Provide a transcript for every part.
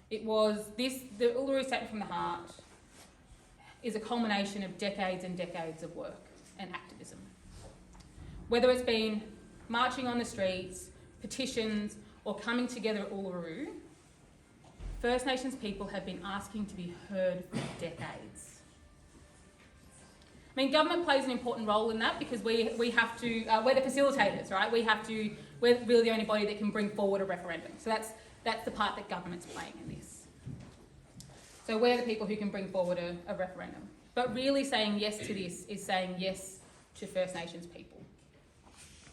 The Uluru Statement from the Heart is a culmination of decades and decades of work and activism. Whether it's been marching on the streets, petitions, or coming together at Uluru, First Nations people have been asking to be heard for decades. I mean, government plays an important role in that because we have to, we're the facilitators, right? We're really the only body that can bring forward a referendum. So that's the part that government's playing in this. So we're the people who can bring forward a referendum. But really saying yes to this is saying yes to First Nations people,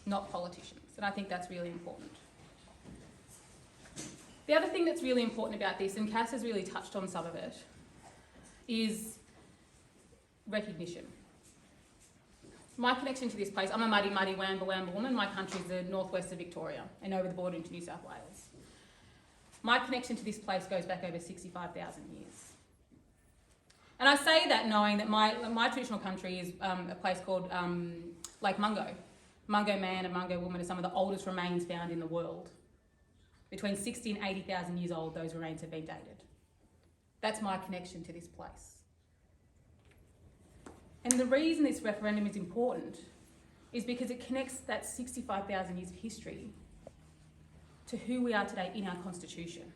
not politicians. And I think that's really important. The other thing that's really important about this, and Cass has really touched on some of it, is recognition. My connection to this place, I'm a Muddy Wamba woman. My country is the northwest of Victoria and over the border into New South Wales. My connection to this place goes back over 65,000 years. And I say that knowing that my traditional country is a place called Lake Mungo. Mungo man and Mungo woman are some of the oldest remains found in the world. Between 60 and 80,000 years old, those remains have been dated. That's my connection to this place. And the reason this referendum is important is because it connects that 65,000 years of history to who we are today in our Constitution.